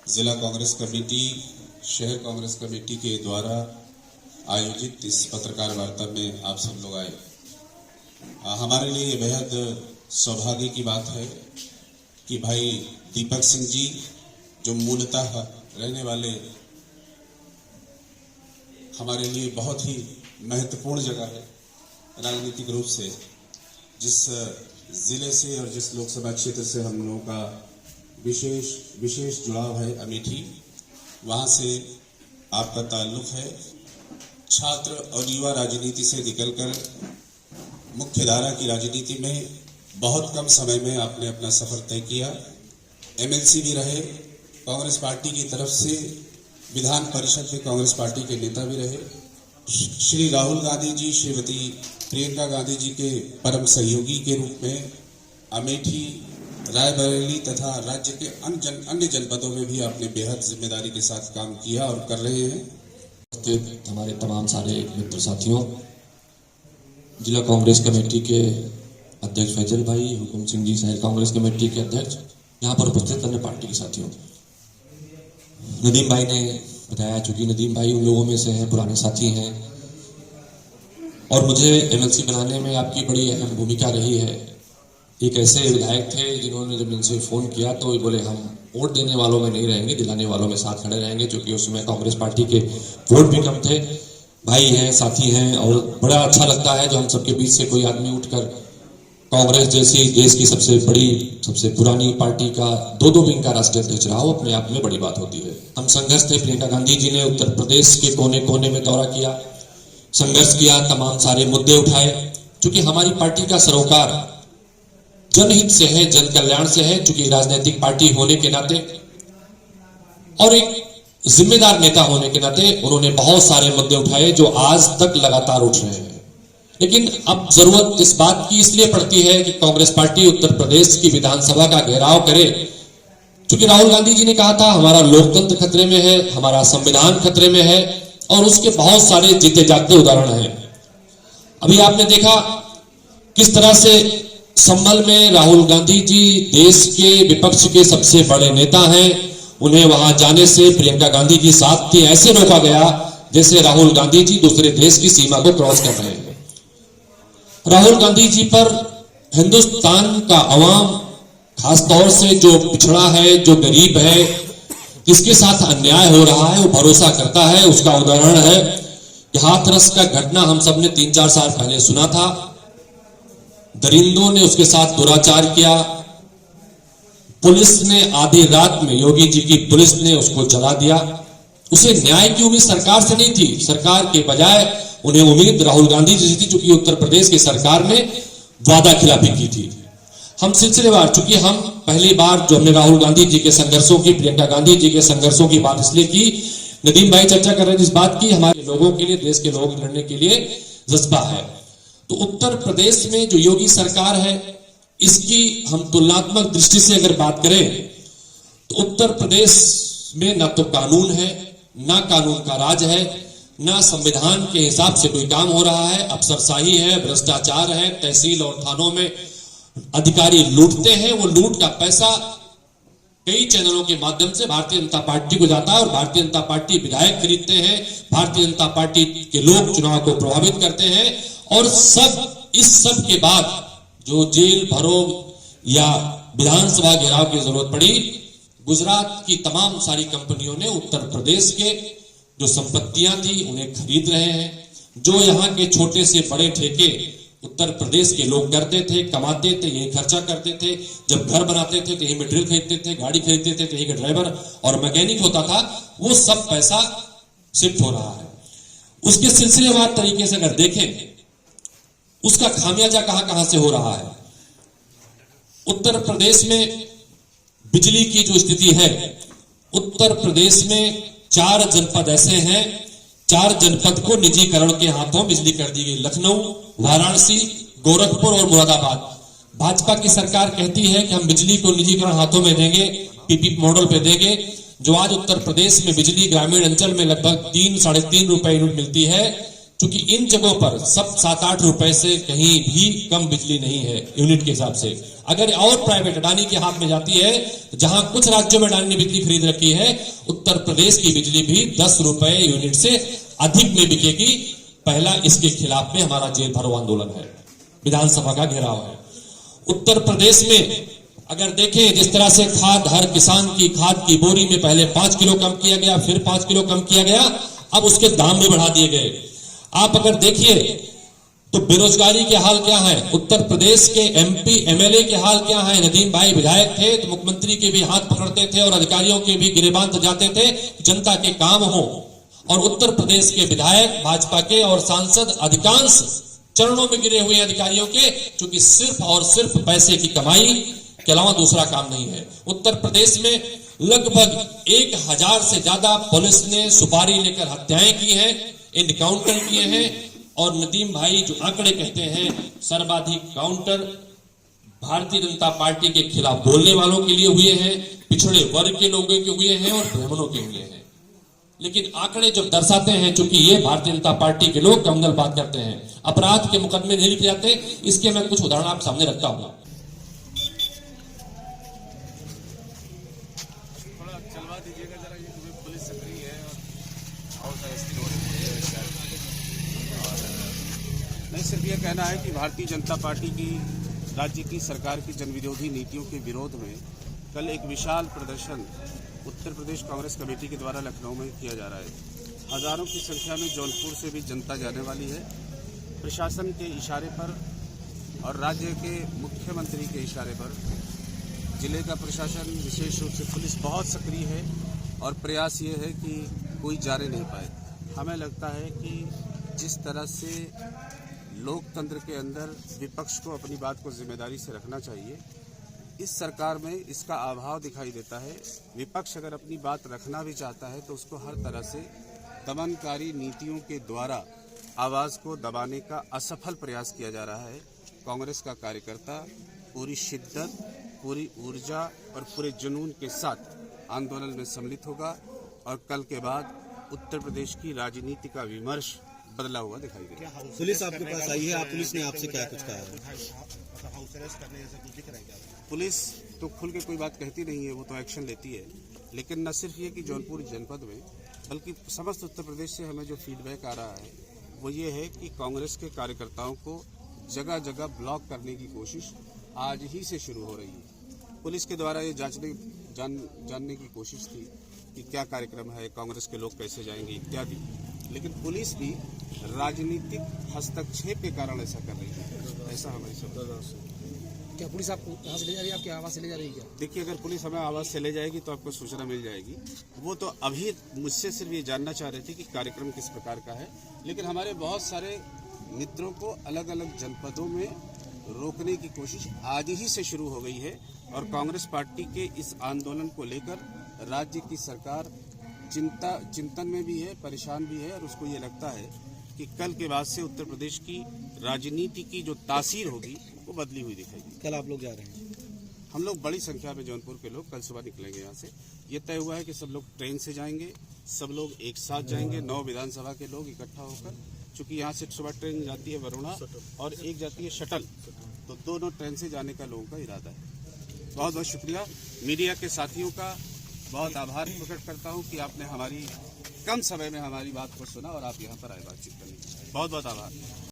जिला कांग्रेस कमेटी, शहर कांग्रेस कमेटी के द्वारा आयोजित इस पत्रकार वार्ता में आप सब लोग आए। हमारे लिए ये बेहद सौभाग्य की बात है कि भाई दीपक सिंह जी, जो मूलतः रहने वाले हमारे लिए बहुत ही महत्वपूर्ण जगह है राजनीतिक रूप से, जिस जिले से और जिस लोकसभा क्षेत्र से हम लोगों का विशेष जुड़ाव है, अमेठी, वहाँ से आपका ताल्लुक है। छात्र और युवा राजनीति से निकलकर मुख्यधारा की राजनीति में बहुत कम समय में आपने अपना सफर तय किया। एमएलसी भी रहे, कांग्रेस पार्टी की तरफ से विधान परिषद में कांग्रेस पार्टी के नेता भी रहे। श्री राहुल गांधी जी, श्रीमती प्रियंका गांधी जी के परम सहयोगी के रूप में अमेठी, रायबरेली तथा राज्य के अन्य जनपदों में भी आपने बेहद जिम्मेदारी के साथ काम किया और कर रहे हैं। हमारे तमाम सारे मित्र साथियों, जिला कांग्रेस कमेटी के अध्यक्ष फैजल भाई, हुकुम सिंह जी, शहर कांग्रेस कमेटी के अध्यक्ष, यहाँ पर उपस्थित अन्य पार्टी के साथियों, नदीम भाई ने बताया, चूंकि नदीम भाई उन लोगों में से हैं, पुराने साथी हैं, और मुझे एमएलसी बनाने में आपकी बड़ी अहम भूमिका रही है। एक ऐसे विधायक थे जिन्होंने जब इनसे फोन किया तो ये बोले हम वोट देने वालों में नहीं रहेंगे, दिलाने वालों में साथ खड़े रहेंगे, क्योंकि उसमें कांग्रेस पार्टी के वोट भी कम थे। भाई हैं, साथी हैं, और बड़ा अच्छा लगता है जो हम सबके बीच से कोई आदमी उठकर कांग्रेस जैसी देश की सबसे बड़ी, सबसे पुरानी पार्टी का दो विंग का राष्ट्रीय अध्यक्ष रहा हो, अपने आप में बड़ी बात होती है। हम संघर्ष थे। प्रियंका गांधी जी ने उत्तर प्रदेश के कोने कोने में दौरा किया, संघर्ष किया, तमाम सारे मुद्दे उठाए। चूंकि हमारी पार्टी का सरोकार जनहित से है, जन कल्याण से है, चूंकि राजनीतिक पार्टी होने के नाते और एक जिम्मेदार नेता होने के नाते उन्होंने बहुत सारे मुद्दे उठाए जो आज तक लगातार उठ रहे हैं। लेकिन अब जरूरत इस बात की इसलिए पड़ती है कि कांग्रेस पार्टी उत्तर प्रदेश की विधानसभा का घेराव करे, क्योंकि राहुल गांधी जी ने कहा था हमारा लोकतंत्र खतरे में है, हमारा संविधान खतरे में है, और उसके बहुत सारे जीते जागते उदाहरण हैं। अभी आपने देखा किस तरह से संभल में राहुल गांधी जी देश के विपक्ष के सबसे बड़े नेता हैं, उन्हें वहां जाने से प्रियंका गांधी जी साथ थी, ऐसे रोका गया जैसे राहुल गांधी जी दूसरे देश की सीमा को क्रॉस कर रहे हैं। राहुल गांधी जी पर हिंदुस्तान का अवाम, खासतौर से जो पिछड़ा है, जो गरीब है, जिसके साथ अन्याय हो रहा है, वो भरोसा करता है। उसका उदाहरण है कि हाथरस का घटना हम सब ने 3-4 साल पहले सुना था। दरिंदों ने उसके साथ दुराचार किया, पुलिस ने आधी रात में, योगी जी की पुलिस ने उसको जला दिया। उसे न्याय की उम्मीद सरकार से नहीं थी, सरकार के बजाय उन्हें उम्मीद राहुल गांधी जी से थी, चूंकि उत्तर प्रदेश की सरकार ने वादा खिलाफी की थी। हम सिलसिलेवार, चूंकि हम पहली बार जो हमने राहुल गांधी जी के संघर्षों की, प्रियंका गांधी जी के संघर्षों की बात इसलिए की, नदीम भाई चर्चा कर रहे हैं जिस बात की, हमारे लोगों के लिए, देश के लोगों के लड़ने के लिए जज्बा है। तो उत्तर प्रदेश में जो योगी सरकार है, इसकी हम तुलनात्मक दृष्टि से अगर बात करें तो उत्तर प्रदेश में ना तो कानून है, ना कानून का राज है, ना संविधान के हिसाब से कोई काम हो रहा है, अफसरशाही है, भ्रष्टाचार है, तहसील और थानों में अधिकारी लूटते हैं। वो लूट का पैसा कई चैनलों के माध्यम से भारतीय जनता पार्टी को जाता है, और भारतीय जनता पार्टी विधायक खरीदते हैं, भारतीय जनता पार्टी के लोग चुनाव को प्रभावित करते हैं, और इस सब के बाद जो जेल भरो या विधानसभा घेराव की जरूरत पड़ी, गुजरात की तमाम सारी कंपनियों ने उत्तर प्रदेश के जो संपत्तियां थी उन्हें खरीद रहे हैं। जो यहाँ के छोटे से बड़े ठेके उत्तर प्रदेश के लोग करते थे, कमाते थे, यही खर्चा करते थे, जब घर बनाते थे तो यही मटेरियल खरीदते थे, गाड़ी खरीदते थे तो यही का ड्राइवर और मैकेनिक होता था, वो सब पैसा शिफ्ट हो रहा है। उसके सिलसिलेवार तरीके से अगर देखें, उसका खामियाजा कहां से हो रहा है। उत्तर प्रदेश में बिजली की जो स्थिति है, उत्तर प्रदेश में 4 जनपद ऐसे हैं, 4 जनपद को निजीकरण के हाथों बिजली कर दी गई। लखनऊ, वाराणसी, गोरखपुर और मुरादाबाद। भाजपा की सरकार कहती है कि हम बिजली को निजीकरण हाथों में देंगे, पीपीपी मॉडल पे देंगे। जो आज उत्तर प्रदेश में बिजली ग्रामीण अंचल में लगभग 3-3.5 रुपए यूनिट मिलती है, क्योंकि इन जगहों पर सब 7-8 रुपए से कहीं भी कम बिजली नहीं है यूनिट के हिसाब से। अगर और प्राइवेट अडानी के हाथ में जाती है, तो जहां कुछ राज्यों में अडानी ने बिजली खरीद रखी है, उत्तर प्रदेश की बिजली भी 10 रुपए यूनिट से अधिक में बिकेगी। पहला इसके खिलाफ में हमारा जेल भरो आंदोलन है, विधानसभा का घेराव है। उत्तर प्रदेश में अगर देखें, जिस तरह से खाद हर किसान की खाद की बोरी में पहले 5 किलो कम किया गया, फिर 5 किलो कम किया गया, अब उसके दाम भी बढ़ा दिए गए। आप अगर देखिए तो बेरोजगारी के हाल क्या है, उत्तर प्रदेश के एमपी एमएलए के हाल क्या है। नदीम भाई विधायक थे तो मुख्यमंत्री के भी हाथ पकड़ते थे और अधिकारियों के भी गिरेबान जाते थे, जनता के काम हो। और उत्तर प्रदेश के विधायक भाजपा के और सांसद अधिकांश चरणों में गिरे हुए अधिकारियों के, क्योंकि सिर्फ और सिर्फ पैसे की कमाई के अलावा दूसरा काम नहीं है। उत्तर प्रदेश में लगभग 1000 से ज्यादा पुलिस ने सुपारी लेकर हत्याएं की हैं, एनकाउंटर किए हैं। और नदीम भाई जो आंकड़े कहते हैं, सर्वाधिक काउंटर भारतीय जनता पार्टी के खिलाफ बोलने वालों के लिए हुए हैं, पिछड़े वर्ग के लोगों के हुए हैं और ब्राह्मणों के हुए हैं। लेकिन आंकड़े जब दर्शाते हैं, चूंकि ये भारतीय जनता पार्टी के लोग कमगल बात करते हैं, अपराध के मुकदमे नहीं लिखे जाते। इसके मैं कुछ उदाहरण आप सामने रखता हूं। थोड़ा चलवा दीजिएगा जरा, ये पुलिस सक्रिय है और अरेस्टिंग हो रही है। नहीं, सिर्फ ये कहना है कि भारतीय जनता पार्टी की राज्य की सरकार की जनविरोधी नीतियों के विरोध में कल एक विशाल प्रदर्शन उत्तर प्रदेश कांग्रेस कमेटी के द्वारा लखनऊ में किया जा रहा है। हजारों की संख्या में जौनपुर से भी जनता जाने वाली है। प्रशासन के इशारे पर और राज्य के मुख्यमंत्री के इशारे पर जिले का प्रशासन, विशेष रूप से पुलिस, बहुत सक्रिय है और प्रयास ये है कि कोई जाने नहीं पाए। हमें लगता है कि जिस तरह से लोकतंत्र के अंदर विपक्ष को अपनी बात को जिम्मेदारी से रखना चाहिए, इस सरकार में इसका अभाव दिखाई देता है। विपक्ष अगर अपनी बात रखना भी चाहता है तो उसको हर तरह से दमनकारी नीतियों के द्वारा आवाज़ को दबाने का असफल प्रयास किया जा रहा है। कांग्रेस का कार्यकर्ता पूरी शिद्दत, पूरी ऊर्जा और पूरे जुनून के साथ आंदोलन में सम्मिलित होगा और कल के बाद उत्तर प्रदेश की राजनीति का विमर्श बदला हुआ दिखाई देगा। पुलिस आपके पास आई है, आप पुलिस ने आपसे क्या कुछ कहा है? पुलिस तो खुल के कोई बात कहती नहीं है, वो तो एक्शन लेती है। लेकिन न सिर्फ ये कि जौनपुर जनपद में, बल्कि समस्त उत्तर प्रदेश से हमें जो फीडबैक आ रहा है वो ये है कि कांग्रेस के कार्यकर्ताओं को जगह जगह ब्लॉक करने की कोशिश आज ही से शुरू हो रही है। पुलिस के द्वारा ये जानने की कोशिश थी कि क्या कार्यक्रम है, कांग्रेस के लोग कैसे जाएंगे इत्यादि, लेकिन पुलिस भी राजनीतिक हस्तक्षेप के कारण ऐसा कर रही है। ऐसा हमारी समझ। क्या पुलिस आपको यहाँ से ले जा रही है, आपकी आवाज़ से ले जा रही है क्या? देखिए, अगर पुलिस हमें आवाज़ से ले जाएगी तो आपको सूचना मिल जाएगी। वो तो अभी मुझसे सिर्फ ये जानना चाह रहे थे कि कार्यक्रम किस प्रकार का है, लेकिन हमारे बहुत सारे मित्रों को अलग अलग जनपदों में रोकने की कोशिश आज ही से शुरू हो गई है। और कांग्रेस पार्टी के इस आंदोलन को लेकर राज्य की सरकार चिंतन में भी है, परेशान भी है और उसको ये लगता है कि कल के बाद से उत्तर प्रदेश की राजनीति की जो तासीर होगी वो बदली हुई दिखेगी। कल आप लोग जा रहे हैं? हम लोग बड़ी संख्या में जौनपुर के लोग कल सुबह निकलेंगे यहाँ से। ये तय हुआ है कि सब लोग ट्रेन से जाएंगे, सब लोग एक साथ जाएंगे, 9 विधानसभा के लोग इकट्ठा होकर। चूंकि यहाँ से सुबह ट्रेन जाती है वरुणा और एक जाती है शटल, तो दोनों ट्रेन से जाने का लोगों का इरादा है। बहुत बहुत शुक्रिया मीडिया के साथियों का, बहुत आभार प्रकट करता हूँ कि आपने हमारी कम समय में हमारी बात को सुना और आप यहाँ पर आए बातचीत करने। बहुत बहुत आभार।